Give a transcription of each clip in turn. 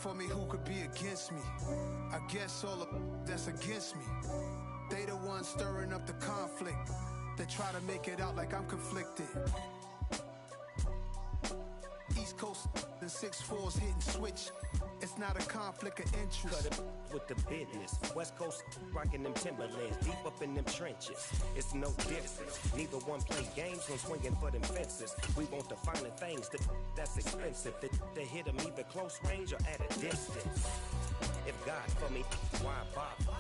for me, who could be against me? I guess all of that's against me. They the ones stirring up the conflict. They try to make it out like I'm conflicted. East Coast and 6'4's hitting switch. It's not a conflict of interest. Cut it with the business. West Coast rocking them Timberlands, deep up in them trenches. It's no difference. Neither one play games when swinging for them fences. We want the finer things that's expensive. To hit them either close range or at a distance. If God for me, why bother?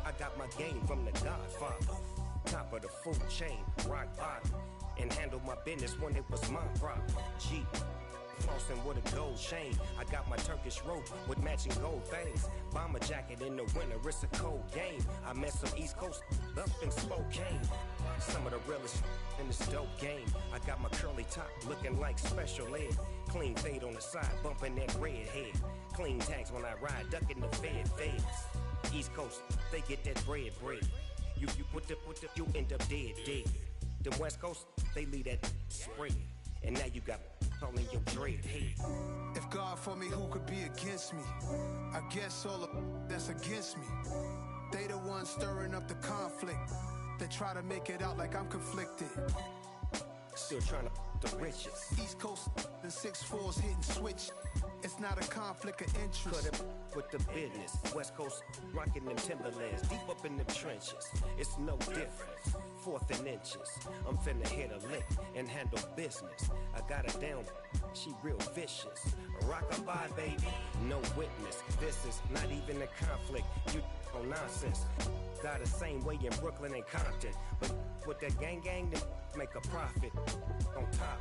I got my game from the Godfather. Top of the food chain, rock bottom. And handle my business when it was my problem. G. Flossing with a gold chain. I got my Turkish rope with matching gold things. Bomber jacket in the winter, it's a cold game. I met some East Coast up in Spokane. Some of the realest in this dope game. I got my curly top looking like special ed. Clean fade on the side, bumping that red head. Clean tags when I ride, ducking the feds. East Coast, they get that bread. You put the you end up dead. The West Coast, they leave that spread. And now you got calling your dread head. If God for me, who could be against me? I guess all of that's against me. They the ones stirring up the conflict. They try to make it out like I'm conflicted. Still trying to the riches. East Coast and 6'4's hitting switch. It's not a conflict of interest. Cut it with the business. West Coast rocking them Timberlands, deep up in them trenches. It's no difference. 4th and inches. I'm finna hit a lick and handle business. I got her down, she real vicious. Rock-a-bye, baby, no witness. This is not even a conflict. You on nonsense. Got the same way in Brooklyn and Compton. But with that gang, then make a profit. On top,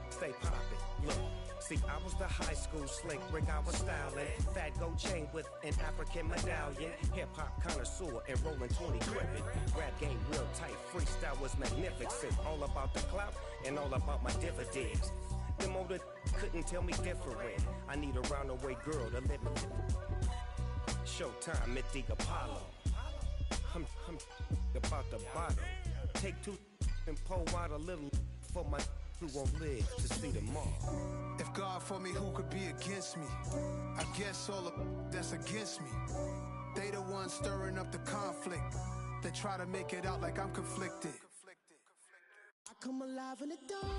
stay poppin'. Look. See, I was the high school slick Rick, I was styling. Fat gold chain with an African medallion. Hip-hop connoisseur and rolling 20 gripping. Rap game real tight, freestyle was magnificent. All about the clout and all about my dividends. Them older couldn't tell me different. I need a round-away girl to live with. Showtime at the Apollo. I'm about the bottom. Take 2 and pull out a little for my who won't live to see tomorrow. If God for me, who could be against me? I guess all of that's against me. They the ones stirring up the conflict. They try to make it out like I'm conflicted. I come alive in the dark.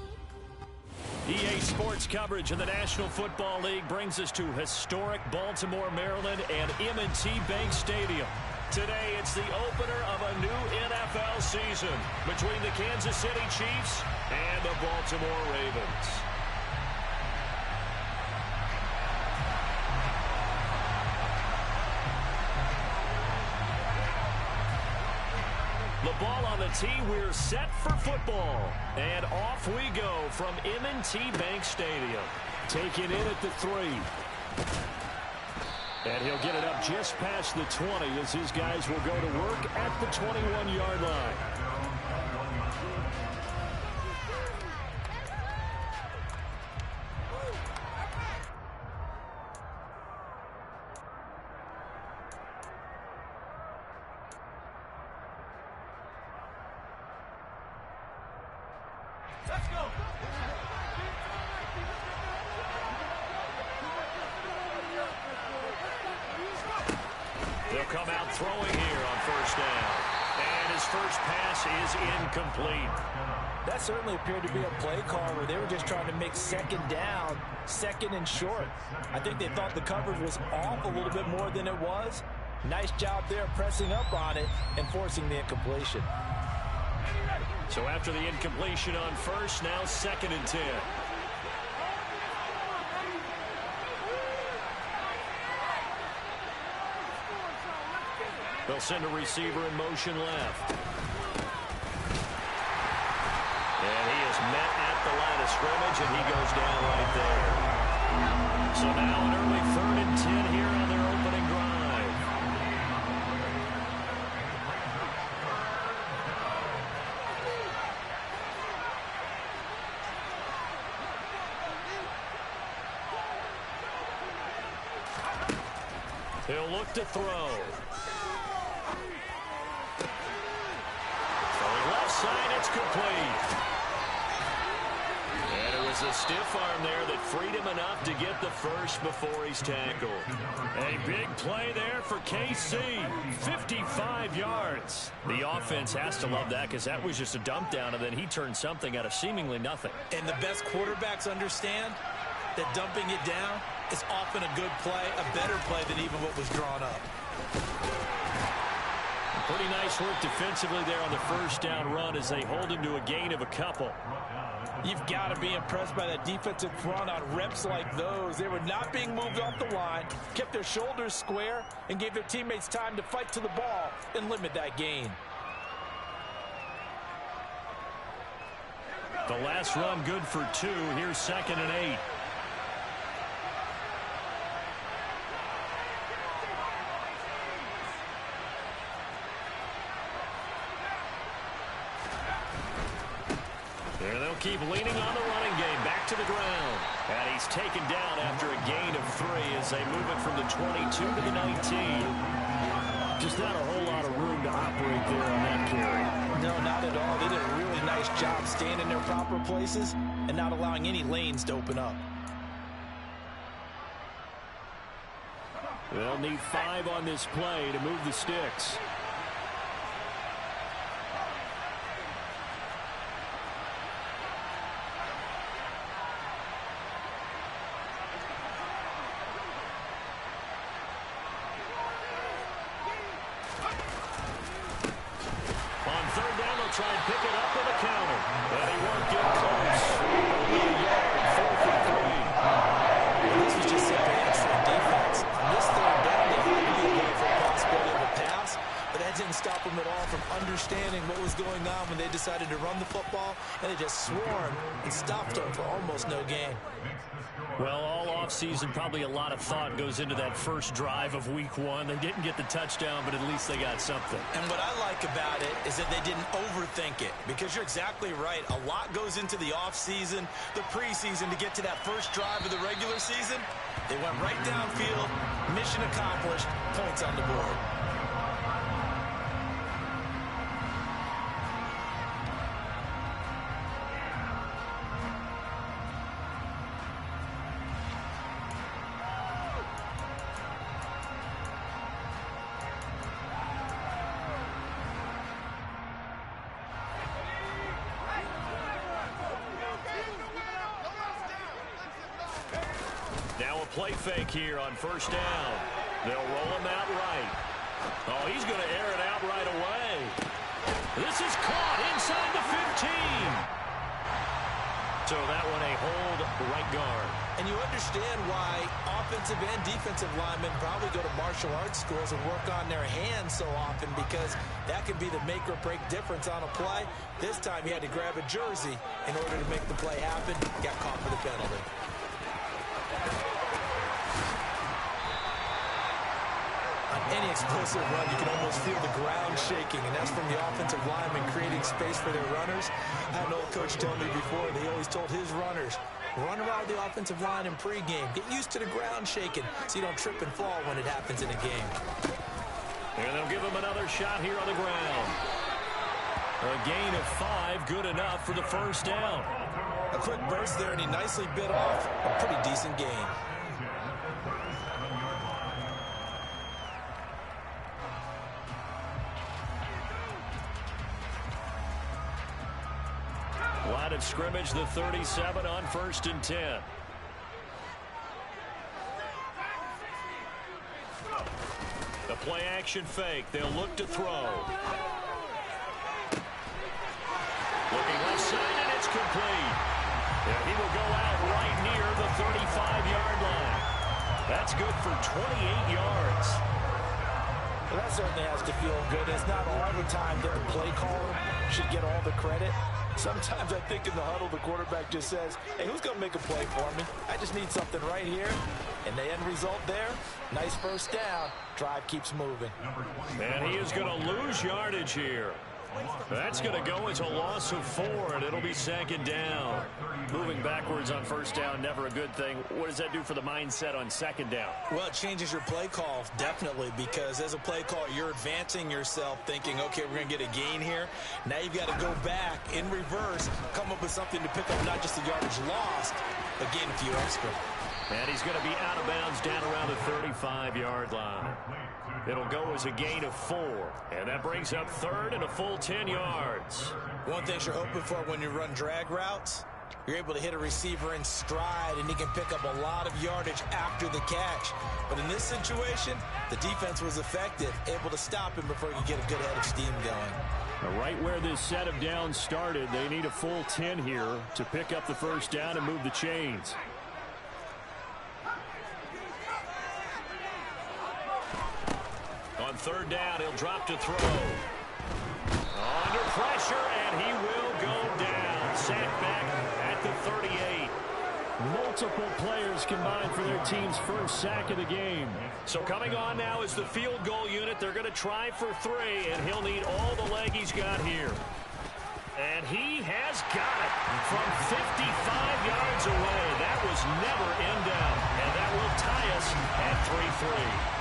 EA Sports coverage of the National Football League brings us to historic Baltimore, Maryland and M&T Bank Stadium. Today, it's the opener of a new NFL season between the Kansas City Chiefs and the Baltimore Ravens. The ball on the tee, we're set for football. And off we go from M&T Bank Stadium. Taking in at the 3. And he'll get it up just past the 20 as his guys will go to work at the 21-yard line. Let's go! They'll come out throwing here on first down. And his first pass is incomplete. That certainly appeared to be a play call where they were just trying to make second down, second and short. I think they thought the coverage was off a little bit more than it was. Nice job there pressing up on it and forcing the incompletion. So after the incompletion on first, now 2nd and 10. They'll send a receiver in motion left. And he is met at the line of scrimmage, and he goes down right there. So now an early 3rd and 10 here on their opening drive. He'll look to throw. Side, it's complete. And it was a stiff arm there that freed him enough to get the first before he's tackled. A big play there for KC. 55 yards. The offense has to love that because that was just a dump down, and then he turned something out of seemingly nothing. And the best quarterbacks understand that dumping it down is often a good play, a better play than even what was drawn up. Pretty nice work defensively there on the first down run as they hold him to a gain of a couple. You've got to be impressed by that defensive front on reps like those. They were not being moved off the line, kept their shoulders square, and gave their teammates time to fight to the ball and limit that gain. The last run good for 2. Here's 2nd and 8. Keep leaning on the running game. Back to the ground. And he's taken down after a gain of 3 as they move it from the 22 to the 19. Just not a whole lot of room to operate there on that carry. No, not at all. They did a really nice job staying in their proper places and not allowing any lanes to open up. They'll need 5 on this play to move the sticks. Try and pick it up with a counter. But he won't get close. Only a yard, 4 for 3. Well, this was just simply excellent defense. On this third down, they had to be away for the possibility of a pass, but that didn't stop them at all from understanding what was going on when they decided to run the football, and they just swarmed and stopped them for almost no gain. Well, all offseason, probably a lot of thought goes into that first drive of week 1. They didn't get the touchdown, but at least they got something. And what I like about it is that they didn't overthink it, because you're exactly right. A lot goes into the offseason, the preseason to get to that first drive of the regular season. They went right downfield, mission accomplished, points on the board. Now a play fake here on first down. They'll roll him out right. Oh, he's going to air it out right away. This is caught inside the 15. So that one a hold right guard. And you understand why offensive and defensive linemen probably go to martial arts schools and work on their hands so often, because that can be the make or break difference on a play. This time he had to grab a jersey in order to make the play happen. Got caught for the penalty. On any explosive run, you can almost feel the ground shaking, and that's from the offensive linemen creating space for their runners. I had an old coach tell me before, they always told his runners, run around the offensive line in pregame. Get used to the ground shaking so you don't trip and fall when it happens in a game. And they'll give him another shot here on the ground. A gain of 5, good enough for the first down. A quick burst there, and he nicely bit off a pretty decent gain. Line of scrimmage, the 37 on 1st and 10. The play action fake. They'll look to throw. Looking left side, and it's complete. And he will go out right near the 35-yard line. That's good for 28 yards. Well, that certainly has to feel good. It's not all the time that the play caller should get all the credit. Sometimes I think in the huddle, the quarterback just says, hey, who's going to make a play for me? I just need something right here. And the end result there, nice first down. Drive keeps moving. And he is going to lose yardage here. That's going to go as a loss of 4, and it'll be second down. Moving backwards on first down, never a good thing. What does that do for the mindset on second down? Well, it changes your play call, definitely, because as a play call, you're advancing yourself thinking, okay, we're going to get a gain here. Now you've got to go back in reverse, come up with something to pick up not just the yardage lost, but gain a few extra. And he's going to be out of bounds down around the 35-yard line. It'll go as a gain of 4, and that brings up third and a full 10 yards. One thing you're hoping for when you run drag routes, you're able to hit a receiver in stride, and he can pick up a lot of yardage after the catch. But in this situation, the defense was effective, able to stop him before he could get a good head of steam going. Right where this set of downs started, they need a full 10 here to pick up the first down and move the chains. On third down, he'll drop to throw. Under pressure, and he will go down. Sacked back at the 38. Multiple players combined for their team's first sack of the game. So coming on now is the field goal unit. They're going to try for 3, and he'll need all the leg he's got here. And he has got it from 55 yards away. That was never in doubt, and that will tie us at 3-3.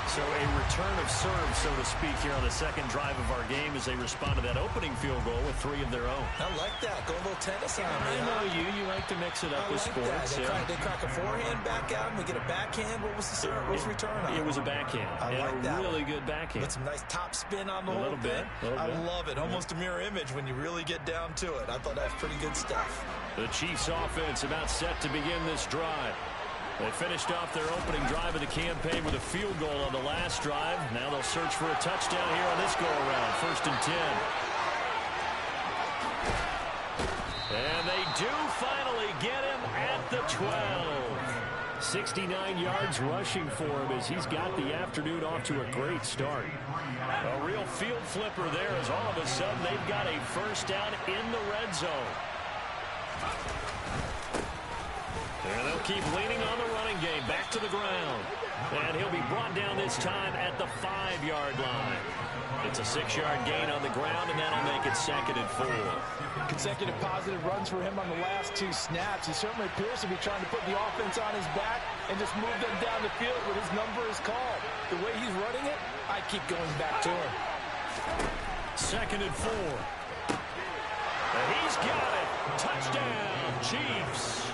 So a return of serve, so to speak, here on the second drive of our game as they respond to that opening field goal with 3 of their own. I like that. Go a little tennis on me. I know you. You like to mix it up with sports. They crack a forehand back out, and we get a backhand. What was the serve? What was the return on? It was a backhand. I like that. Really good backhand. With some nice top spin on the whole thing. I love it. Almost a mirror image when you really get down to it. I thought that was pretty good stuff. The Chiefs offense about set to begin this drive. They finished off their opening drive of the campaign with a field goal on the last drive. Now they'll search for a touchdown here on this go-around. 1st and 10. And they do finally get him at the 12. 69 yards rushing for him as he's got the afternoon off to a great start. A real field flipper there as all of a sudden they've got a first down in the red zone. And they'll keep leaning on the running game. Back to the ground. And he'll be brought down this time at the 5-yard line. It's a 6-yard gain on the ground, and that'll make it 2nd and 4. Consecutive positive runs for him on the last 2 snaps. He certainly appears to be trying to put the offense on his back and just move them down the field when his number is called. The way he's running it, I keep going back to him. 2nd and 4. And he's got it. Touchdown, Chiefs.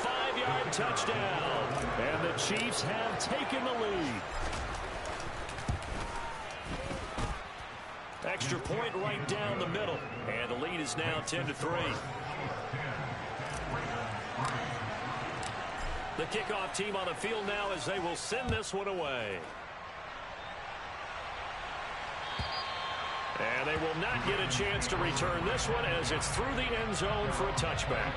5-yard touchdown, and the Chiefs have taken the lead. Extra point right down the middle, and the lead is now 10-3. The kickoff team on the field now as they will send this one away. And they will not get a chance to return this one as it's through the end zone for a touchback.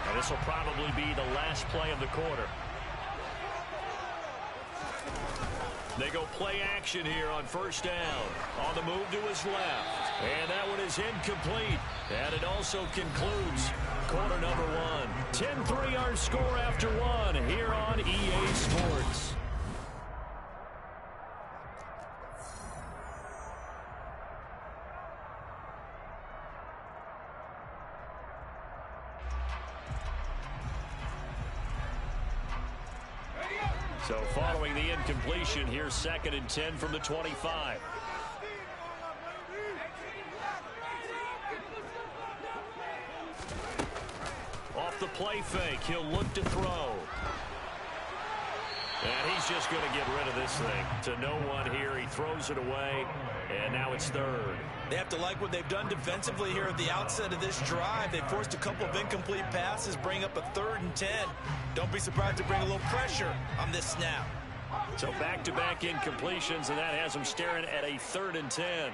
And this will probably be the last play of the quarter. They go play action here on first down. On the move to his left. And that one is incomplete. And it also concludes quarter number 1. 10-3 our score after 1 here on EA Sports. So following the incompletion, here's 2nd and 10 from the 25. Off the play fake, he'll look to throw. And he's just going to get rid of this thing. To no one here, he throws it away, and now it's 3rd. They have to like what they've done defensively here at the outset of this drive. They forced a couple of incomplete passes, bring up a 3rd and 10. Don't be surprised to bring a little pressure on this snap. So back-to-back incompletions, and that has them staring at a 3rd and 10.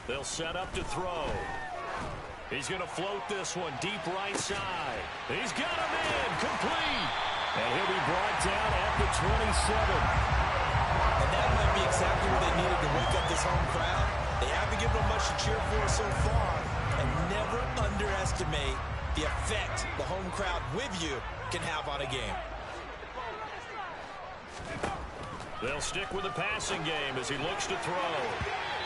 They'll set up to throw. He's going to float this one deep right side. He's got him in, complete. And he'll be brought down at the 27. And that might be exactly what they needed to wake up this home crowd. They haven't given them much to cheer for so far, And never underestimate the effect the home crowd with you can have on a game. They'll stick with the passing game as he looks to throw.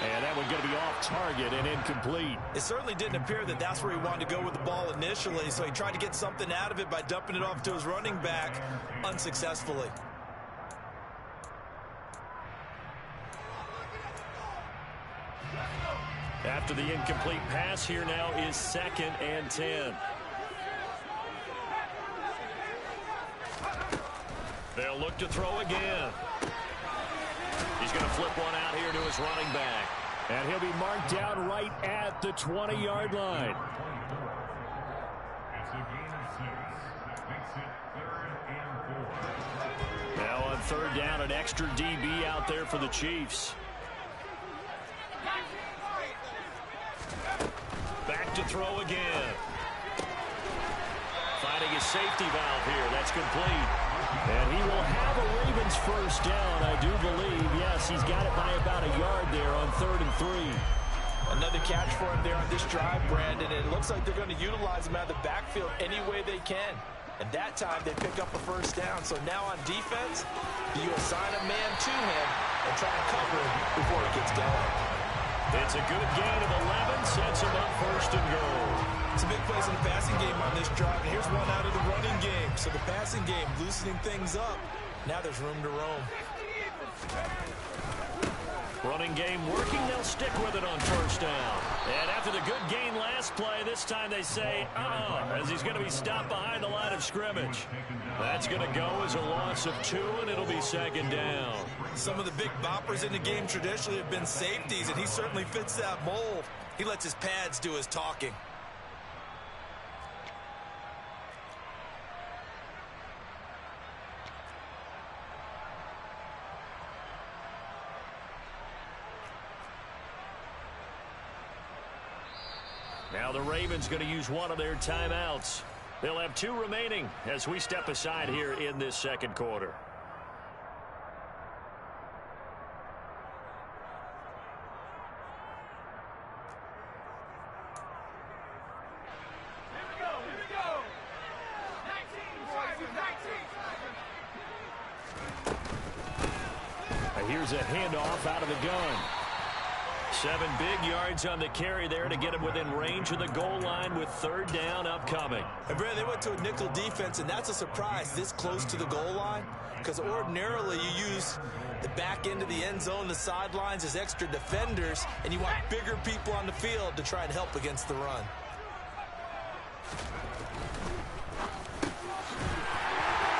And that one's going to be off target and incomplete. It certainly didn't appear that that's where he wanted to go with the ball initially, so he tried to get something out of it by dumping it off to his running back unsuccessfully. After the incomplete pass, here now is 2nd and 10. They'll look to throw again. He's going to flip one out here to his running back. And he'll be marked down right at the 20-yard line. Now on 3rd down, an extra DB out there for the Chiefs. Back to throw again. Finding his safety valve here. That's complete. And he will have a Ravens first down, I do believe. Yes, he's got it by about a yard there on 3rd and 3. Another catch for him there on this drive, Brandon. And it looks like they're going to utilize him out of the backfield any way they can. And that time they pick up a first down. So now on defense, do you assign a man to him and try and cover him before he gets going? It's a good gain of 11, sets him up 1st and goal. It's a big plays in the passing game on this drive, and here's one out of the running game. So the passing game loosening things up. Now there's room to roam. Running game working, they'll stick with it on 1st down. And after the good gain last play, this time they say, as he's going to be stopped behind the line of scrimmage. That's going to go as a loss of 2, and it'll be 2nd down. Some of the big boppers in the game traditionally have been safeties, and he certainly fits that mold. He lets his pads do his talking. Now the Ravens going to use one of their timeouts. They'll have 2 remaining as we step aside here in this 2nd quarter. Here's a handoff out of the gun. 7 big yards on the carry there to get him within range of the goal line with 3rd down upcoming. And Brad, they went to a nickel defense, and that's a surprise this close to the goal line, because ordinarily you use the back end of the end zone, the sidelines as extra defenders, and you want bigger people on the field to try and help against the run.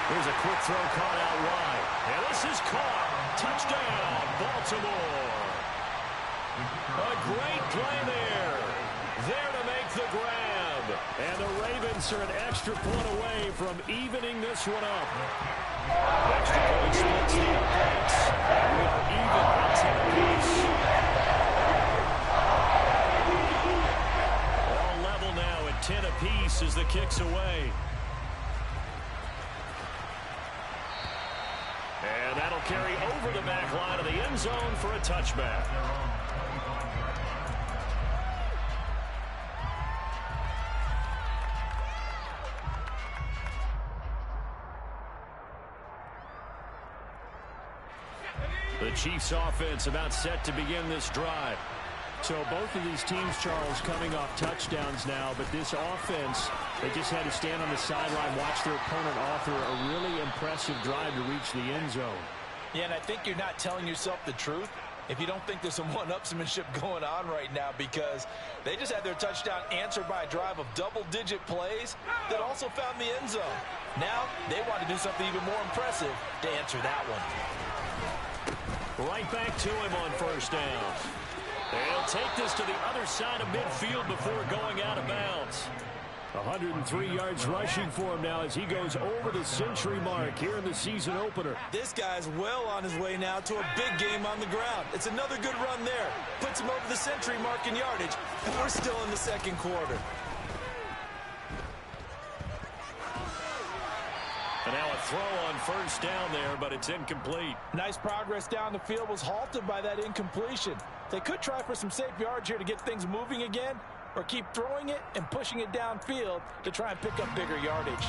Here's a quick throw caught out wide. And this is caught. Touchdown, Baltimore. A great play there. There to make the grab. And the Ravens are an extra point away from evening this one up. Extra point splits the points. And we are even at 10 apiece. All level now at 10 apiece as the kick's away. And that'll carry over the back line of the end zone for a touchback. The Chiefs offense about set to begin this drive. So both of these teams, Charles, coming off touchdowns now, but this offense, they just had to stand on the sideline, watch their opponent author a really impressive drive to reach the end zone. Yeah, and I think you're not telling yourself the truth if you don't think there's some one-upsmanship going on right now, because they just had their touchdown answered by a drive of double-digit plays that also found the end zone. Now they want to do something even more impressive to answer that one. Right back to him on 1st down. They'll take this to the other side of midfield before going out of bounds. 103 yards rushing for him now as he goes over the century mark here in the season opener. This guy's well on his way now to a big game on the ground. It's another good run there. Puts him over the century mark in yardage, and we're still in the 2nd quarter. And now a throw on 1st down there, but it's incomplete. Nice progress down the field was halted by that incompletion. They could try for some safe yards here to get things moving again, or keep throwing it and pushing it downfield to try and pick up bigger yardage.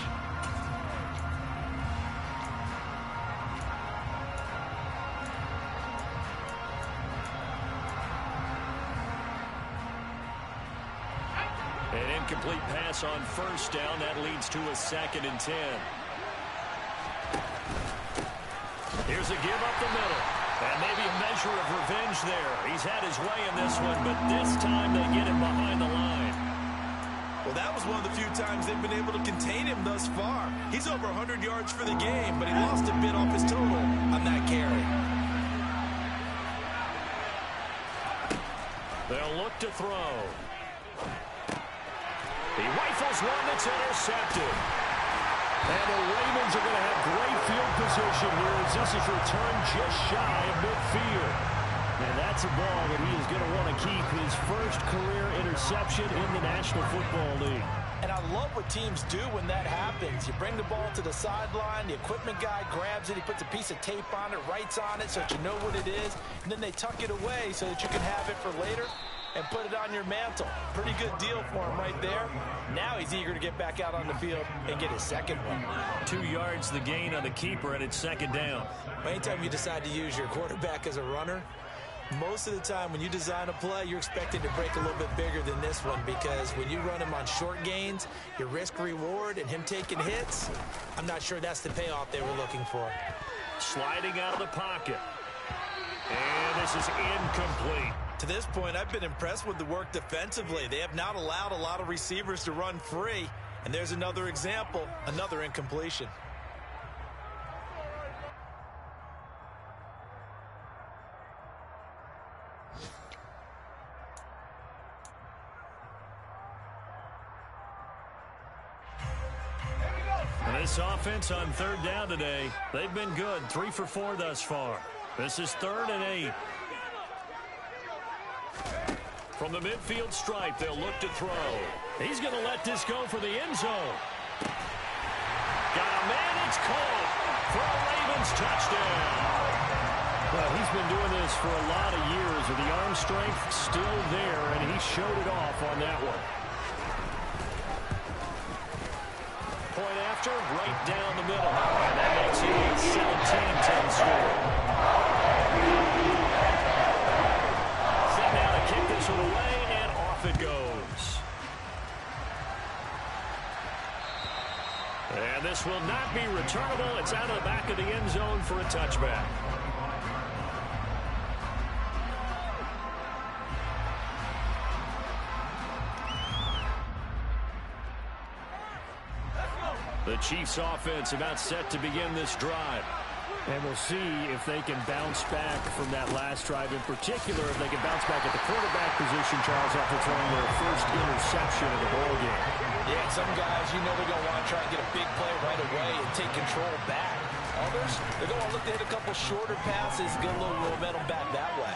An incomplete pass on first down. That leads to a 2nd and 10. Here's a give up the middle. And maybe a measure of revenge there. He's had his way in this one, but this time they get him behind the line. Well, that was one of the few times they've been able to contain him thus far. He's over 100 yards for the game, but he lost a bit off his total on that carry. They'll look to throw. He rifles one that's intercepted. And the Ravens are going to have great field position here as this is returned just shy of midfield. And that's a ball that he is going to want to keep, his first career interception in the National Football League. And I love what teams do when that happens. You bring the ball to the sideline, the equipment guy grabs it, he puts a piece of tape on it, writes on it so that you know what it is, and then they tuck it away so that you can have it for later and put it on your mantle. Pretty good deal for him right there. Now he's eager to get back out on the field and get his second one. 2 yards the gain on the keeper, and it's 2nd down. Anytime you decide to use your quarterback as a runner, most of the time when you design a play, you're expecting to break a little bit bigger than this one, because when you run him on short gains, your risk-reward and him taking hits, I'm not sure that's the payoff they were looking for. Sliding out of the pocket. And this is incomplete. To this point, I've been impressed with the work defensively. They have not allowed a lot of receivers to run free. And there's another example, another incompletion. And this offense on 3rd down today, they've been good. 3 for 4 thus far. This is 3rd and 8. From the midfield stripe, they'll look to throw. He's going to let this go for the end zone. Got a man, it's caught for a Ravens touchdown. Well, he's been doing this for a lot of years with the arm strength still there, and he showed it off on that one. Point after, right down the middle. And that makes it a 17-10 score. Set now to kick this one away, and off it goes. And this will not be returnable. It's out of the back of the end zone for a touchback. The Chiefs offense about set to begin this drive. And we'll see if they can bounce back from that last drive. In particular, if they can bounce back at the quarterback position, Charles, after throwing their first interception of the ball game. Yeah, some guys, you know they're going to want to try and get a big play right away and take control back. Others, they're going to look to hit a couple shorter passes, get a little momentum back that way.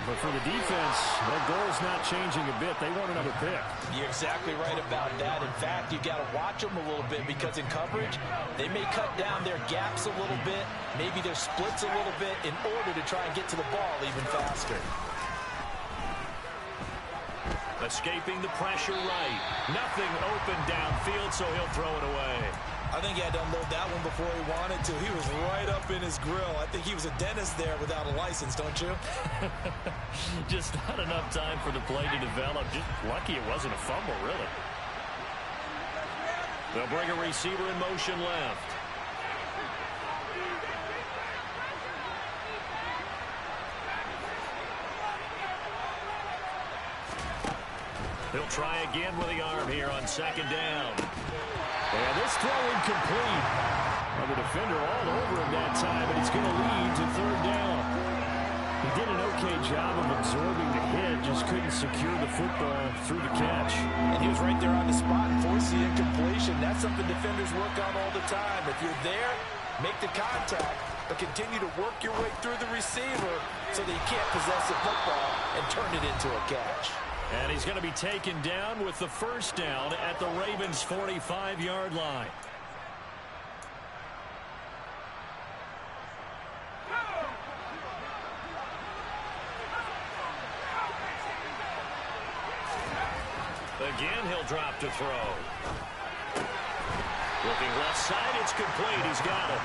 But for the defense, their goal's not changing a bit. They want another pick. You're exactly right about that. In fact, you've got to watch them a little bit, because in coverage, they may cut down their gaps a little bit, maybe their splits a little bit, in order to try and get to the ball even faster. Escaping the pressure right. Nothing open downfield, so he'll throw it away. I think he had to unload that one before he wanted to. He was right up in his grill. I think he was a dentist there without a license, don't you? Just not enough time for the play to develop. Just lucky it wasn't a fumble, really. They'll bring a receiver in motion left. He'll try again with the arm here on 2nd down. And this throw incomplete. Well, the defender all over him that time, but it's going to lead to 3rd down. He did an okay job of absorbing the hit, just couldn't secure the football through the catch. And he was right there on the spot and forced the incompletion. That's something defenders work on all the time. If you're there, make the contact, but continue to work your way through the receiver so that you can't possess the football and turn it into a catch. And he's going to be taken down with the 1st down at the Ravens' 45-yard line. Again, he'll drop to throw. Looking left side, it's complete. He's got it.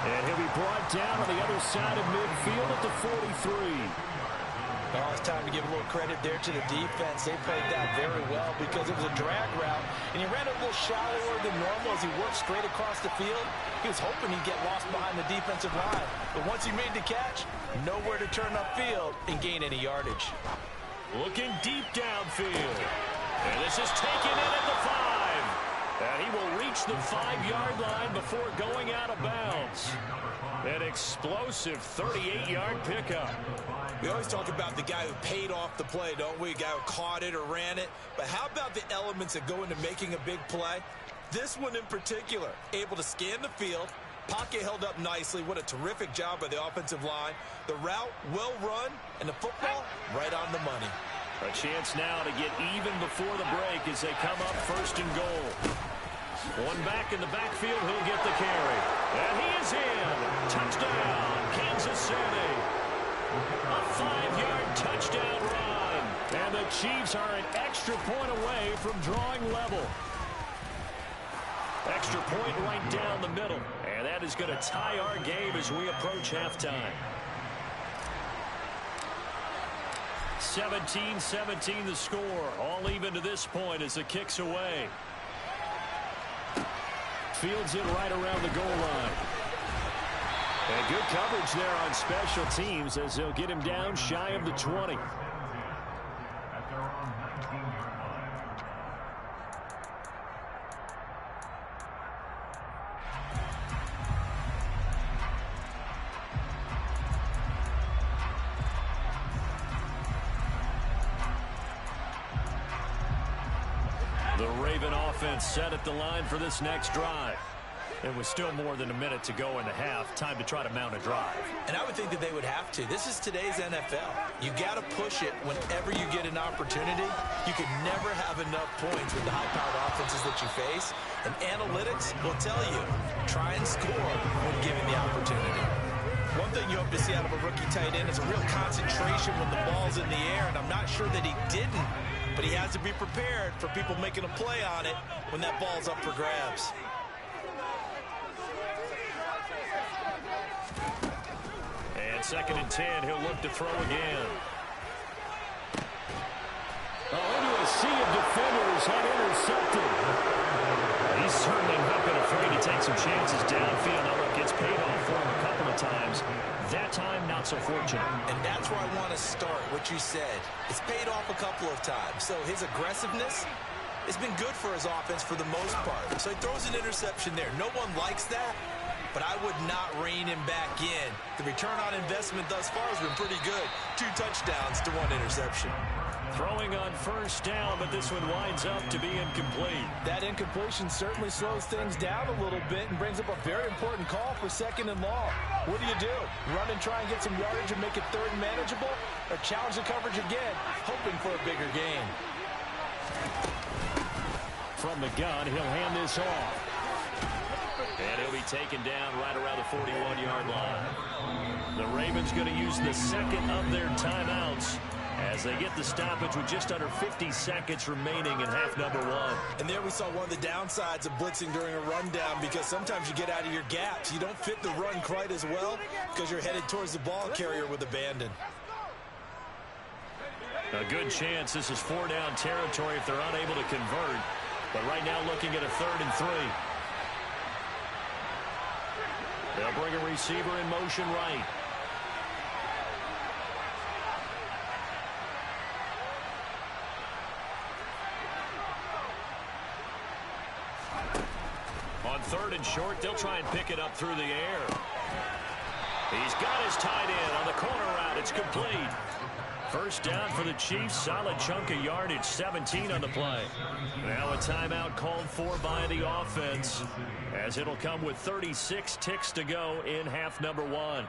And he'll be brought down on the other side of midfield at the 43. Oh, it's time to give a little credit there to the defense. They played that very well because it was a drag route, and he ran a little shallower than normal as he worked straight across the field. He was hoping he'd get lost behind the defensive line, but once he made the catch, nowhere to turn upfield and gain any yardage. Looking deep downfield. And this is taken in at the 5. And he will reach the 5-yard line before going out of bounds. An explosive 38-yard pickup. We always talk about the guy who paid off the play, don't we? A guy who caught it or ran it. But how about the elements that go into making a big play? This one in particular, able to scan the field. Pocket held up nicely. What a terrific job by the offensive line. The route well run, and the football right on the money. A chance now to get even before the break as they come up 1st and goal. One back in the backfield, he'll get the carry. And he is in. Touchdown, Kansas City. A 5-yard touchdown run. And the Chiefs are an extra point away from drawing level. Extra point right down the middle. And that is going to tie our game as we approach halftime. 17-17 the score. All even to this point as the kick's away. Fields it right around the goal line. And good coverage there on special teams as they'll get him down shy of the 20. The Raven offense set at the line for this next drive. It was still more than a minute to go in the half. Time to try to mount a drive. And I would think that they would have to. This is today's NFL. You got to push it whenever you get an opportunity. You can never have enough points with the high-powered offenses that you face. And analytics will tell you, try and score when given the opportunity. One thing you hope to see out of a rookie tight end is a real concentration when the ball's in the air, and I'm not sure that he didn't, but he has to be prepared for people making a play on it when that ball's up for grabs. And 2nd and 10, he'll look to throw again. Into a sea of defenders, had intercepted. He's certainly not been afraid to take some chances downfield. Now look, it's paid off for him a couple of times. That time, not so fortunate. And that's where I want to start, what you said. It's paid off a couple of times. So his aggressiveness has been good for his offense for the most part. So he throws an interception there. No one likes that, but I would not rein him back in. The return on investment thus far has been pretty good. 2 touchdowns to 1 interception. Throwing on 1st down, but this one winds up to be incomplete. That incompletion certainly slows things down a little bit and brings up a very important call for 2nd and long. What do? Run and try and get some yardage and make it 3rd and manageable? Or challenge the coverage again, hoping for a bigger gain? From the gun, he'll hand this off. And he'll be taken down right around the 41-yard line. The Ravens going to use the 2nd of their timeouts as they get the stoppage with just under 50 seconds remaining in half number 1. And there we saw one of the downsides of blitzing during a rundown, because sometimes you get out of your gaps. You don't fit the run quite as well because you're headed towards the ball carrier with abandon. A good chance this is 4-down territory if they're unable to convert. But right now looking at a 3rd and 3. They'll bring a receiver in motion right. On 3rd and short, they'll try and pick it up through the air. He's got his tight end on the corner route. It's complete. 1st down for the Chiefs. Solid chunk of yardage. 17 on the play. Now a timeout called for by the offense, as it'll come with 36 ticks to go in half number 1.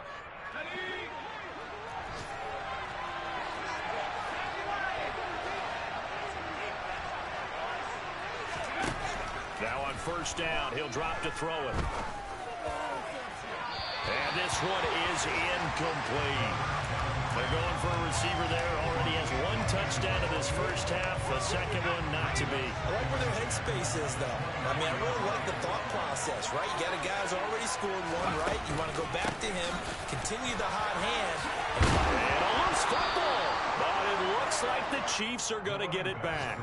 Now on 1st down, he'll drop to throw it. And this one is incomplete. They're going for a receiver there. Already has one touchdown in this first half. A second one not to be. I like where their headspace is, though. I mean, I really like the thought process, right? You got a guy who's already scored one, right? You want to go back to him, continue the hot hand. And a loose football. But it looks like the Chiefs are going to get it back.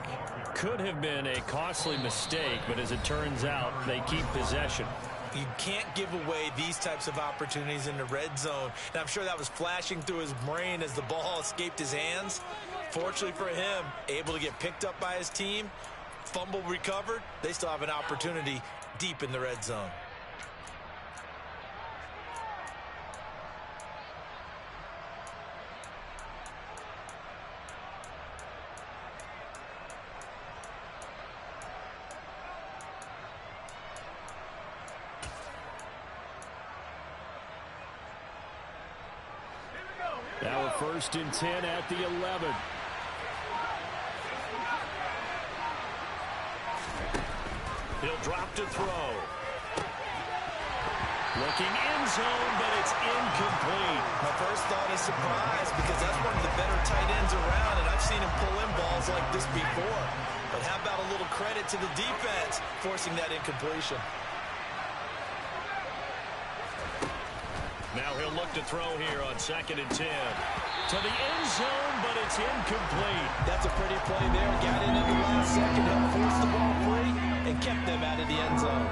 Could have been a costly mistake, but as it turns out, they keep possession. You can't give away these types of opportunities in the red zone. And I'm sure that was flashing through his brain as the ball escaped his hands. Fortunately for him, able to get picked up by his team, fumble recovered. They still have an opportunity deep in the red zone. Now a 1st and 10 at the 11. He'll drop to throw. Looking end zone, but it's incomplete. My first thought is surprise because that's one of the better tight ends around, and I've seen him pull in balls like this before. But how about a little credit to the defense forcing that incompletion? Now he'll look to throw here on 2nd and 10. To the end zone, but it's incomplete. That's a pretty play there. Got in at the last second, helped force the ball free, and kept them out of the end zone.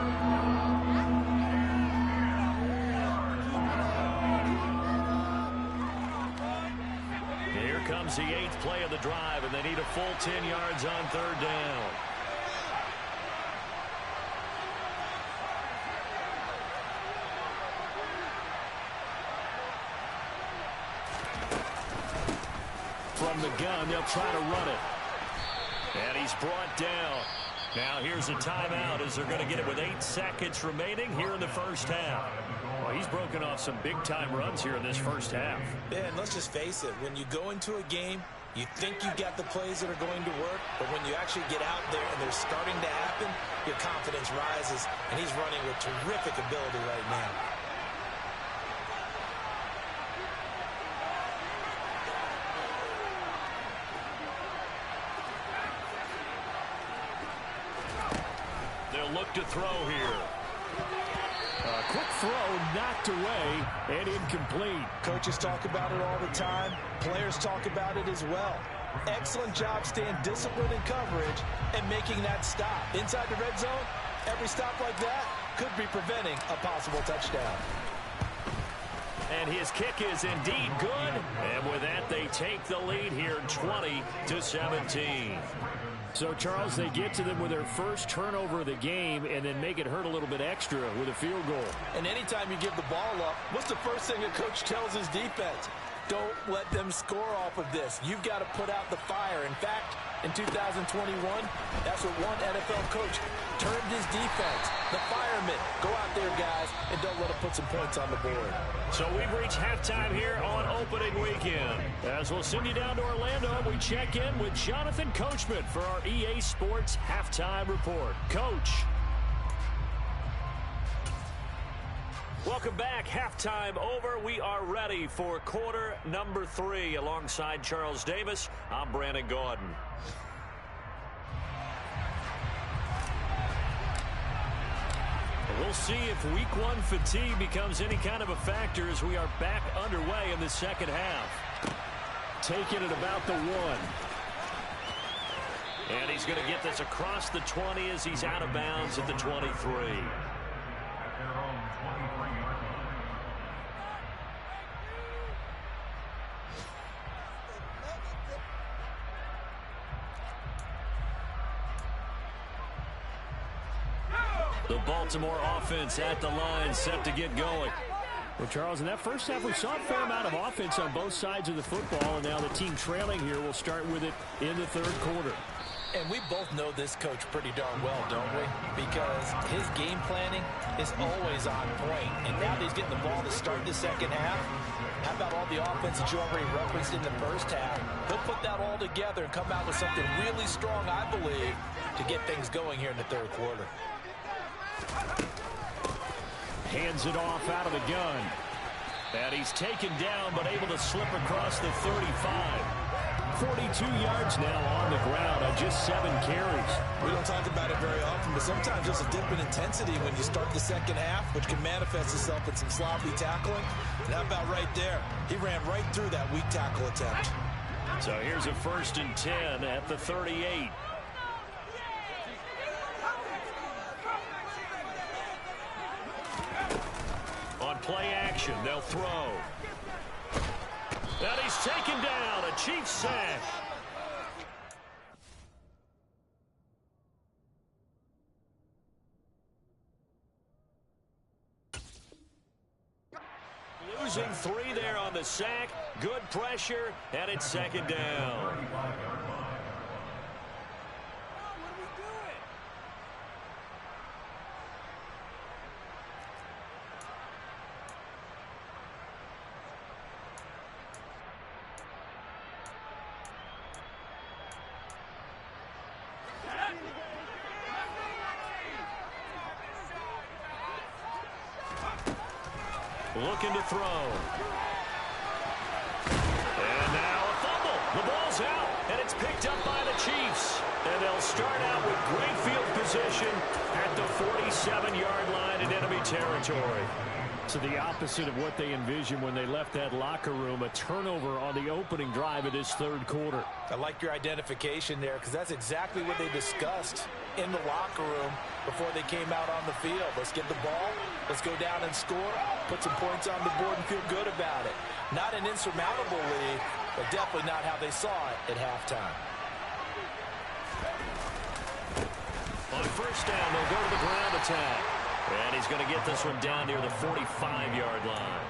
Here comes the 8th play of the drive, and they need a full 10 yards on 3rd down. From the gun, they'll try to run it. And he's brought down. Now here's a timeout as they're going to get it with 8 seconds remaining here in the first half. Well, he's broken off some big-time runs here in this first half. Yeah, and let's just face it. When you go into a game, you think you got the plays that are going to work, but when you actually get out there and they're starting to happen, your confidence rises, and he's running with terrific ability right now. Look to throw here. A quick throw knocked away and incomplete. Coaches talk about it all the time. Players talk about it as well. Excellent job staying disciplined in coverage and making that stop. Inside the red zone, every stop like that could be preventing a possible touchdown. And his kick is indeed good. And with that, they take the lead here 20-17. So, Charles, they get to them with their first turnover of the game and then make it hurt a little bit extra with a field goal. And anytime you give the ball up, what's the first thing a coach tells his defense? Don't let them score off of this. You've got to put out the fire. In fact, in 2021, that's what one NFL coach termed his defense. The firemen. Go out there, guys, and don't let them put some points on the board. So we've reached halftime here on opening weekend. As we'll send you down to Orlando, we check in with Jonathan Coachman for our EA Sports Halftime Report. Coach. Welcome back. Halftime over. We are ready for quarter number 3. Alongside Charles Davis, I'm Brandon Gordon. We'll see if week 1 fatigue becomes any kind of a factor as we are back underway in the second half. Taking it about the 1. And he's going to get this across the 20 as he's out of bounds at the 23. The Baltimore offense at the line, set to get going. Well, Charles, in that first half, we saw a fair amount of offense on both sides of the football, and now the team trailing here will start with it in the third quarter. And we both know this coach pretty darn well, don't we? Because his game planning is always on point. And now that he's getting the ball to start the second half, how about all the offense that you already referenced in the first half? He'll put that all together and come out with something really strong, I believe, to get things going here in the third quarter. Hands it off out of the gun. And he's taken down, but able to slip across the 35. 42 yards now on the ground on just 7 carries. We don't talk about it very often, but sometimes there's a dip in intensity when you start the second half, which can manifest itself in some sloppy tackling. And how about right there? He ran right through that weak tackle attempt. So here's a 1st and 10 at the 38. On play action, they'll throw. And he's taken down, a Chiefs sack. Losing 3 there on the sack. Good pressure, and it's 2nd down. Looking to throw. And now a fumble. The ball's out, and it's picked up by the Chiefs. And they'll start out with great field position at the 47-yard line in enemy territory. So the opposite of what they envisioned when they left that locker room, a turnover on the opening drive of this 3rd quarter. I like your identification there because that's exactly what they discussed in the locker room before they came out on the field. Let's get the ball, let's go down and score, put some points on the board and feel good about it. Not an insurmountable lead, but definitely not how they saw it at halftime. On 1st down, they'll go to the ground attack. And he's going to get this one down near the 45-yard line.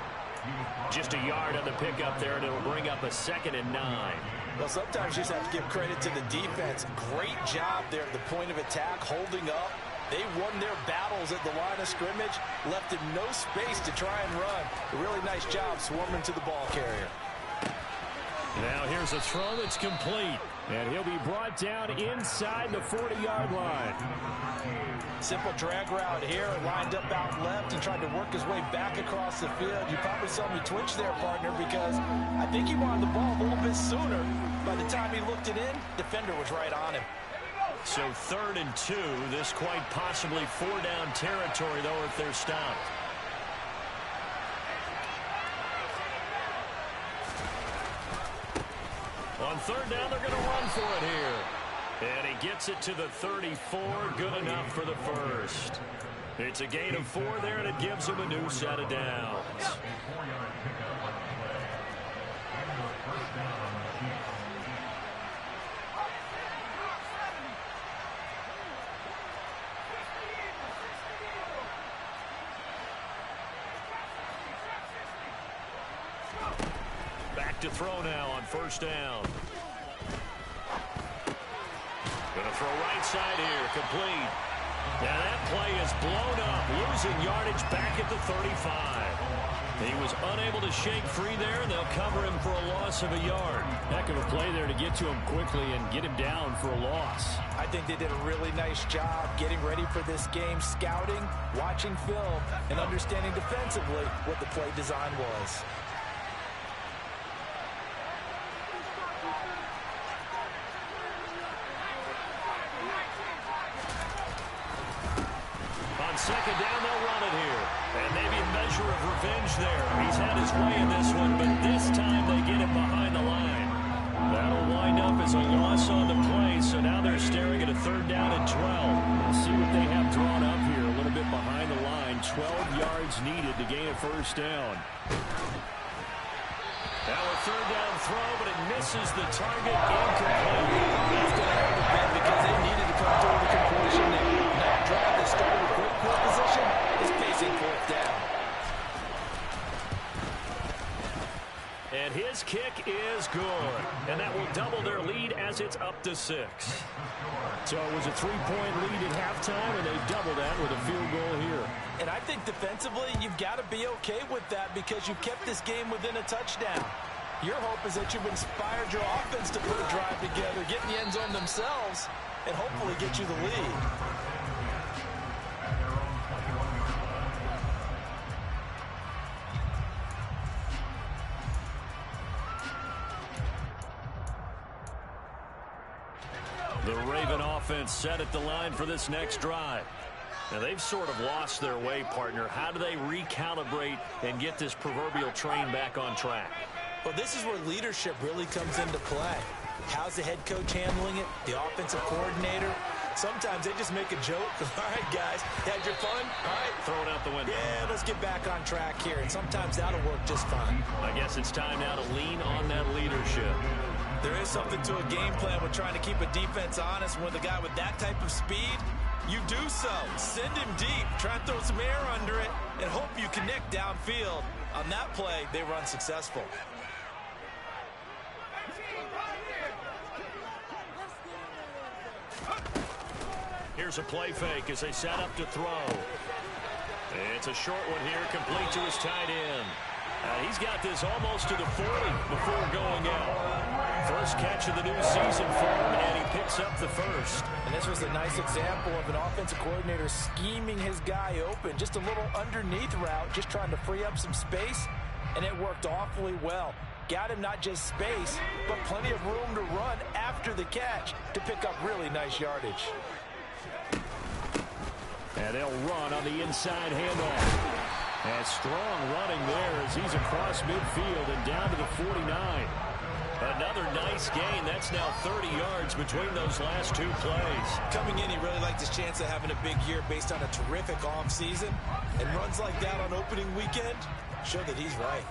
Just a yard on the pickup there, and it'll bring up a 2nd and 9. Well, sometimes you just have to give credit to the defense. Great job there at the point of attack, holding up. They won their battles at the line of scrimmage, left him no space to try and run. A really nice job swarming to the ball carrier. Now here's a throw that's complete, and he'll be brought down inside the 40-yard line. Simple drag route here, lined up out left and tried to work his way back across the field. You probably saw me twitch there, partner, because I think he wanted the ball a little bit sooner. By the time he looked it in, defender was right on him. So 3rd and 2, this quite possibly 4-down territory, though, if they're stopped. On 3rd down, they're going to run for it here. And he gets it to the 34, good enough for the 1st. It's a gain of 4 there, and it gives him a new set of downs. Back to throw now on 1st down. Going to throw right side here, complete. Now that play is blown up, losing yardage back at the 35. He was unable to shake free there, and they'll cover him for a loss of a yard. Heck of a play there to get to him quickly and get him down for a loss. I think they did a really nice job getting ready for this game, scouting, watching film, and understanding defensively what the play design was. On 2nd down, they'll run it here. And maybe a measure of revenge there. He's had his way in this one, but this time they get him behind the line. That'll wind up as a loss on the play, so now they're staring at a 3rd down and 12. We'll see what they have drawn up here. A little bit behind the line. 12 yards needed to gain a 1st down. Now a 3rd down throw, but it misses the target, incomplete. Left it out a bit because they needed to come through the completion there. That drive that started with great field position is facing 4th down. And his kick is good. And that will double their lead as it's up to 6. So it was a 3-point lead at halftime, and they doubled that with a field goal here. And I think defensively, you've got to be okay with that because you've kept this game within a touchdown. Your hope is that you've inspired your offense to put a drive together, get in the end zone themselves, and hopefully get you the lead. The Raven offense set at the line for this next drive. Now, they've sort of lost their way, partner. How do they recalibrate and get this proverbial train back on track? Well, this is where leadership really comes into play. How's the head coach handling it? The offensive coordinator? Sometimes they just make a joke. All right, guys, had your fun? All right. Throw it out the window. Yeah, let's get back on track here. And sometimes that'll work just fine. I guess it's time now to lean on that leadership. There is something to a game plan with trying to keep a defense honest. With a guy with that type of speed, you do so. Send him deep. Try and throw some air under it and hope you connect downfield. On that play, they were unsuccessful. Here's a play fake as they set up to throw. It's a short one here, complete to his tight end. He's got this almost to the 40 before going out. First catch of the new season for him, and he picks up the first. And this was a nice example of an offensive coordinator scheming his guy open. Just a little underneath route, just trying to free up some space, and it worked awfully well. Got him not just space, but plenty of room to run after the catch to pick up really nice yardage. And they'll run on the inside handoff. And strong running there as he's across midfield and down to the 49. Another nice gain. That's now 30 yards between those last two plays. Coming in, he really liked his chance of having a big year based on a terrific offseason. And runs like that on opening weekend show that he's right.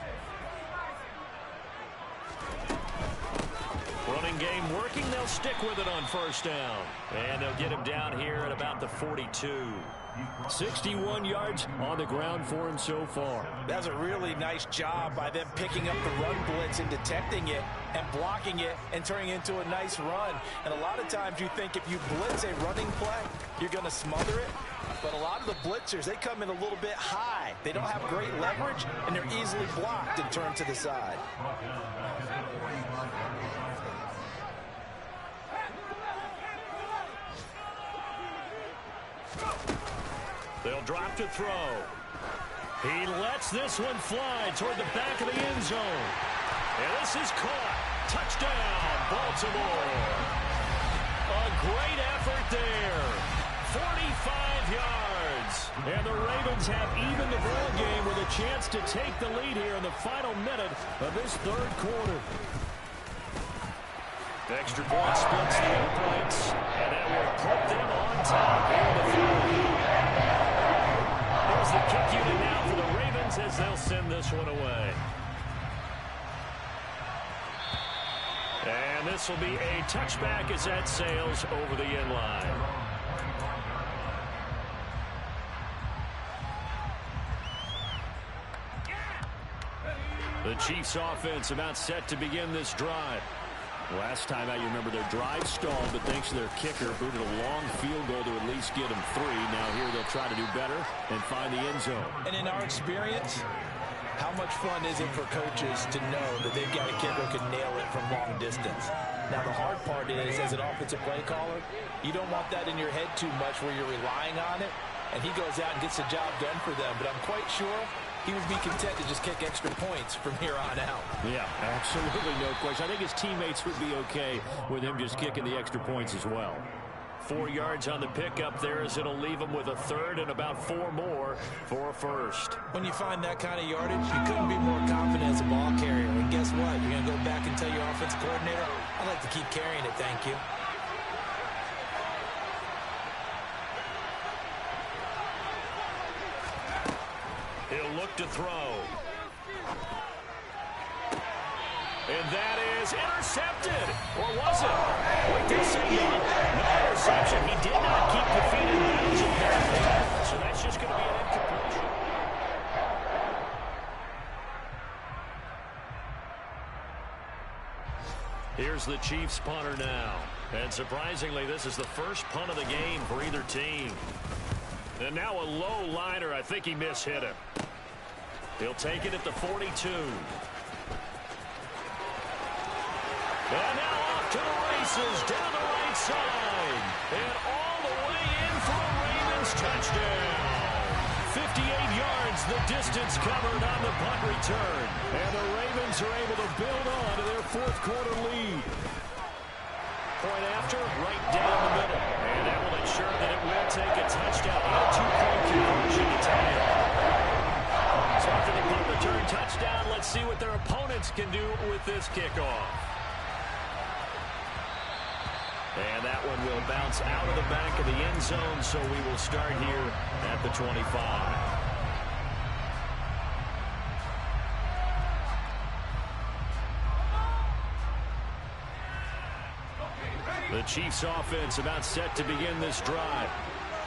Running game working. They'll stick with it on first down. And they'll get him down here at about the 42. 61 yards on the ground for him so far. That's a really nice job by them picking up the run blitz and detecting it and blocking it and turning it into a nice run. And a lot of times you think if you blitz a running play, you're going to smother it. But a lot of the blitzers, they come in a little bit high. They don't have great leverage, and they're easily blocked and turned to the side. They'll drop to throw. He lets this one fly toward the back of the end zone. And this is caught. Touchdown, Baltimore. A great effort there. 45 yards. And the Ravens have evened the ball game with a chance to take the lead here in the final minute of this third quarter. The extra point splits the uprights, and that will put them on top here in the third. Here's the kick unit now for the Ravens as they'll send this one away. And this will be a touchback as that sails over the end line. The Chiefs offense about set to begin this drive. Last time out, you remember their drive stalled, but thanks to their kicker, booted a long field goal to at least get them 3. Now here they'll try to do better and find the end zone. And in our experience, how much fun is it for coaches to know that they've got a kicker who can nail it from long distance? Now the hard part is, as an offensive play caller, you don't want that in your head too much where you're relying on it, and he goes out and gets the job done for them. But I'm quite sure he would be content to just kick extra points from here on out. Yeah, absolutely no question. I think his teammates would be okay with him just kicking the extra points as well. 4 yards on the pickup there as it'll leave him with a third and about 4 more for a first. When you find that kind of yardage, you couldn't be more confident as a ball carrier. And guess what? You're going to go back and tell your offensive coordinator, I'd like to keep carrying it, thank you. He'll look to throw. And that is intercepted. Or was it? Wait, they say no interception. He did not keep the feet in bounds apparently. So that's just going to be an incompletion. Here's the Chiefs punter now. And surprisingly, this is the first punt of the game for either team. And now a low liner. I think he mishit him. He'll take it at the 42. And now off to the races down the right side. And all the way in for a Ravens touchdown. 58 yards the distance covered on the punt return. And the Ravens are able to build on to their fourth quarter lead. point after, right down the middle. And that will ensure that it will take a touchdown and a 2-point conversion to tie it. So after the punt return touchdown, let's see what their opponents can do with this kickoff. And that one will bounce out of the back of the end zone, so we will start here at the 25. The Chiefs offense about set to begin this drive.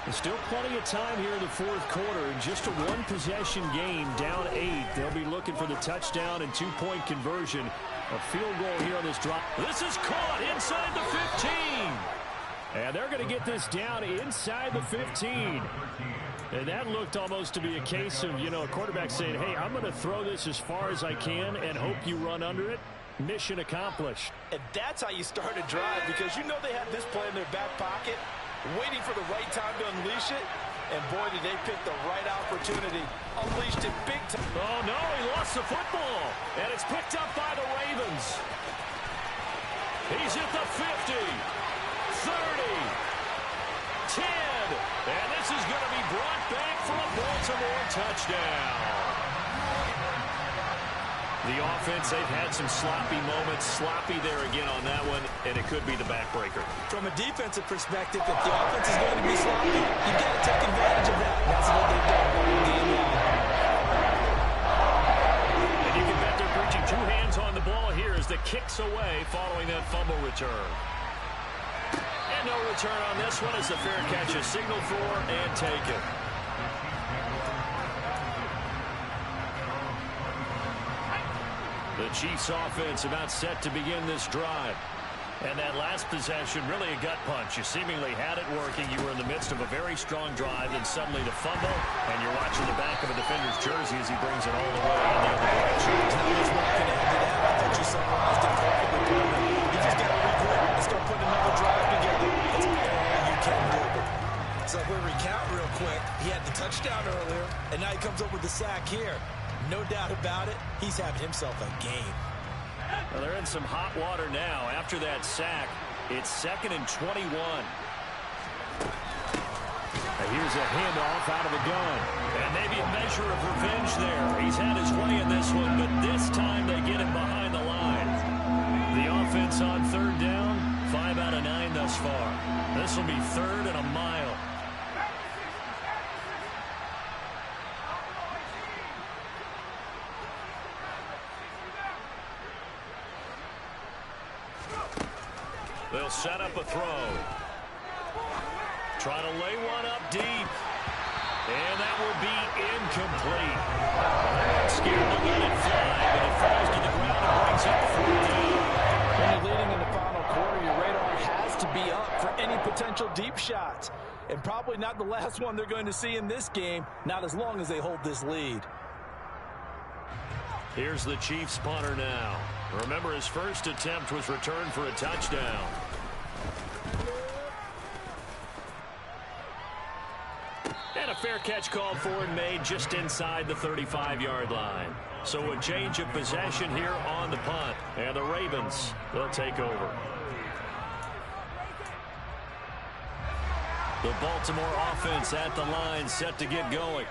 There's still plenty of time here in the fourth quarter. Just a one-possession game, down 8. They'll be looking for the touchdown and 2-point conversion. A field goal here on this drive. This is caught inside the 15. And they're going to get this down inside the 15. And that looked almost to be a case of, a quarterback saying, hey, I'm going to throw this as far as I can and hope you run under it. Mission accomplished. And that's how you start a drive, because they have this play in their back pocket, waiting for the right time to unleash it. And boy, did they pick the right opportunity. Unleashed it big time. Oh, no, he lost the football. And it's picked up by the Ravens. He's at the 50, 30, 10. And this is going to be brought back for a Baltimore touchdown. The offense, they've had some sloppy moments. Sloppy there again on that one, and it could be the backbreaker. From a defensive perspective, if the offense is going to be sloppy, you've got to take advantage of that. That's what they've done all game long. And you can bet they're preaching two hands on the ball here as the kick's away following that fumble return. And no return on this one as the fair catch is signaled for and taken. The Chiefs offense about set to begin this drive. And that last possession, really a gut punch. You seemingly had it working. You were in the midst of a very strong drive, and suddenly the fumble, and you're watching the back of a defender's jersey as he brings it all the way in the other direction. There's not much more can add to that. I thought you summarized it perfectly, Coleman. You just got to regroup and start putting another drive together. That's all you can do. So if we recount real quick, he had the touchdown earlier, and now he comes up with the sack here. No doubt about it, he's having himself a game. Well, they're in some hot water now. After that sack, it's 2nd and 21. And here's a handoff out of the gun. And maybe a measure of revenge there. He's had his way in this one, but this time they get him behind the line. The offense on 3rd down, 5 out of 9 thus far. This will be 3rd and a mile. They'll set up a throw. Trying to lay one up deep. And that will be incomplete. They're scared to let it fly, but it falls to the ground and brings up 4th down. When you're leading in the final quarter, your radar has to be up for any potential deep shots. And probably not the last one they're going to see in this game, not as long as they hold this lead. Here's the Chiefs punter now. Remember, his first attempt was returned for a touchdown. And a fair catch called for and made just inside the 35-yard line. So a change of possession here on the punt. And the Ravens, they'll take over. The Baltimore offense at the line, set to get going.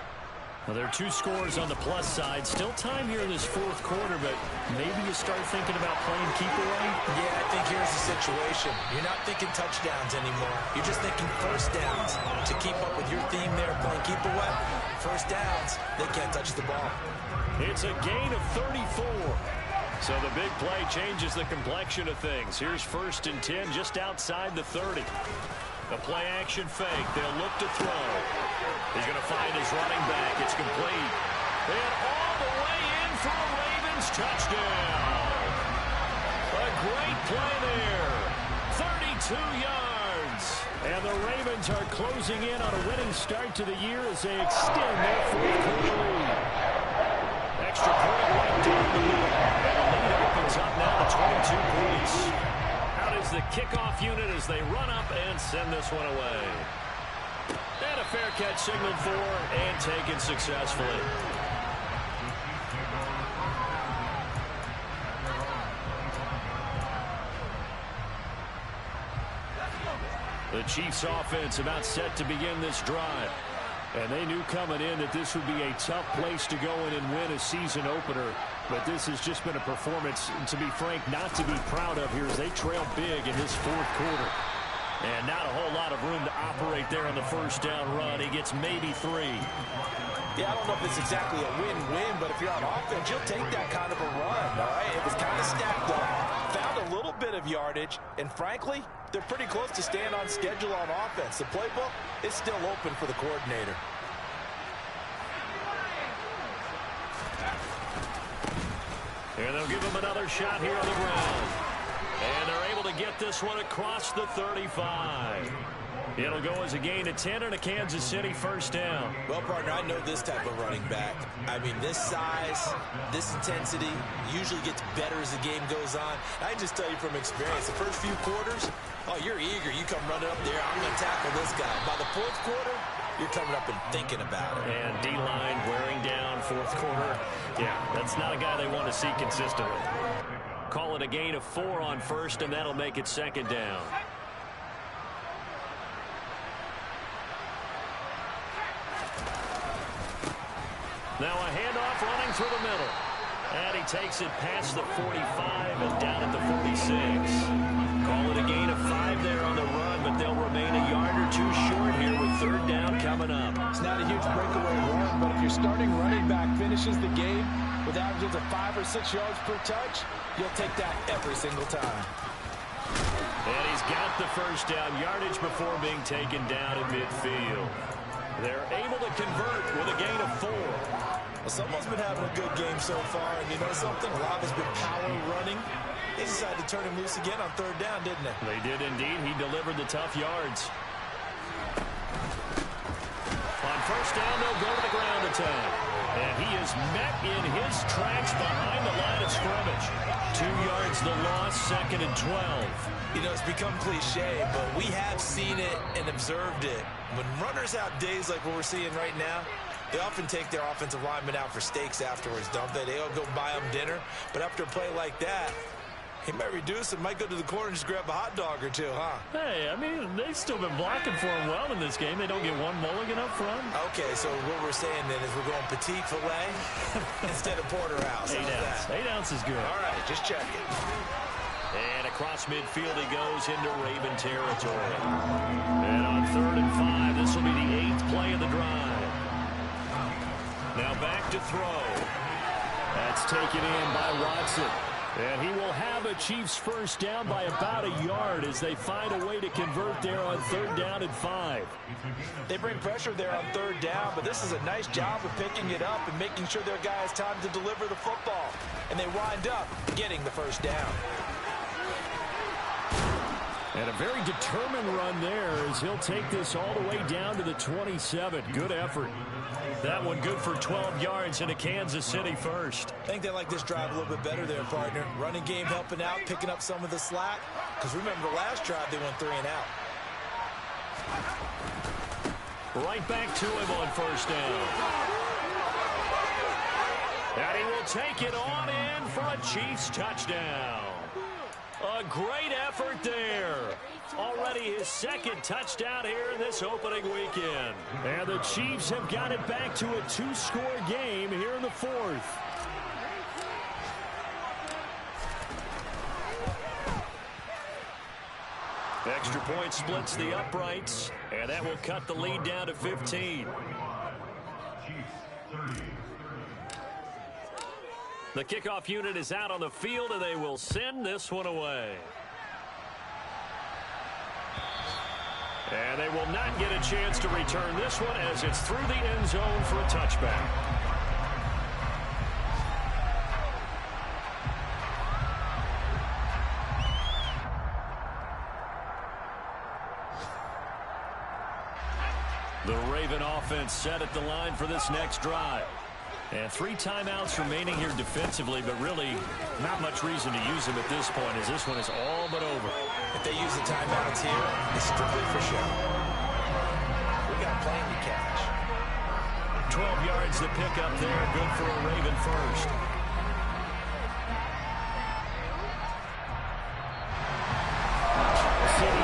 Well, there are 2 scores on the plus side. Still time here in this 4th quarter, but maybe you start thinking about playing keep away? Yeah, I think here's the situation. You're not thinking touchdowns anymore. You're just thinking first downs. To keep up with your theme there, playing keep away, first downs, they can't touch the ball. It's a gain of 34. So the big play changes the complexion of things. Here's 1st and 10 just outside the 30. A play-action fake. They'll look to throw. He's going to find his running back. It's complete. And all the way in for a Ravens touchdown. A great play there. 32 yards. And the Ravens are closing in on a winning start to the year as they extend their 4th quarter lead. Extra point right down the middle. And the lead opens up now to 22 points. Out is the kickoff unit as they run up and send this one away. And a fair catch signaled for and taken successfully. The Chiefs offense about set to begin this drive. And they knew coming in that this would be a tough place to go in and win a season opener. But this has just been a performance, to be frank, not to be proud of here as they trail big in this fourth quarter. And not a whole lot of room to operate there on the first down run. He gets maybe 3. Yeah, I don't know if it's exactly a win-win, but if you're on offense, you'll take that kind of a run, all right? It was kind of stacked up, found a little bit of yardage, and frankly, they're pretty close to staying on schedule on offense. The playbook is still open for the coordinator. And they'll give him another shot here on the ground. And they're able to get this one across the 35. It'll go as a gain of 10 and a Kansas City first down. Well, partner, I know this type of running back. I mean, this size, this intensity usually gets better as the game goes on. I just tell you from experience, the first few quarters, oh, you're eager. You come running up there, I'm going to tackle this guy. By the fourth quarter, you're coming up and thinking about it. And D-line wearing down fourth quarter. Yeah, that's not a guy they want to see consistently. Call it a gain of 4 on first, and that'll make it second down. Now a handoff running through the middle. And he takes it past the 45 and down at the 46. Call it a gain of 5 there on the run, but they'll remain a yard or 2 short here with third down coming up. It's not a huge breakaway run, but if your starting running back finishes the game with averages of 5 or 6 yards per touch, you'll take that every single time. And he's got the first down yardage before being taken down at midfield. They're able to convert with a gain of 4. Well, someone's been having a good game so far, and you know something? A lot has been power running. They decided to turn him loose again on third down, didn't they? They did indeed. He delivered the tough yards. On first down, they'll go to the ground attack. And he is met in his tracks behind the line of scrimmage. 2 yards the loss, second and 12. You know, it's become cliche, but we have seen it and observed it. When runners have days like what we're seeing right now, they often take their offensive linemen out for steaks afterwards, don't they? They'll go buy them dinner. But after a play like that, he might reduce it, might go to the corner and just grab a hot dog or two, huh? Hey, I mean, they've still been blocking for him well in this game. They don't get one mulligan up front. Okay, so what we're saying then is we're going petite filet instead of porterhouse. 8 ounce. 8 ounce is good. All right, just checking. And across midfield he goes into Raven territory. And on third and 5, this will be the 8th play of the drive. Now back to throw. That's taken in by Watson. And he will have a Chiefs first down by about a yard as they find a way to convert there on third down and 5. They bring pressure there on third down, but this is a nice job of picking it up and making sure their guy has time to deliver the football. And they wind up getting the first down. And a very determined run there as he'll take this all the way down to the 27. Good effort. That one good for 12 yards into Kansas City first. I think they like this drive a little bit better there, partner. Running game helping out, picking up some of the slack. Because remember, the last drive they went 3 and out. Right back to him on first down. And he will take it on in for a Chiefs touchdown. A great effort there. Already his second touchdown here in this opening weekend. And the Chiefs have got it back to a 2-score game here in the 4th. Extra point splits the uprights, and that will cut the lead down to 15. The kickoff unit is out on the field, and they will send this one away. And they will not get a chance to return this one as it's through the end zone for a touchback. The Raven offense set at the line for this next drive. And 3 timeouts remaining here defensively, but really not much reason to use them at this point as this one is all but over. If they use the timeouts here, it's strictly for show. We got plenty to catch. 12 yards to pick up there. Good for a Raven first.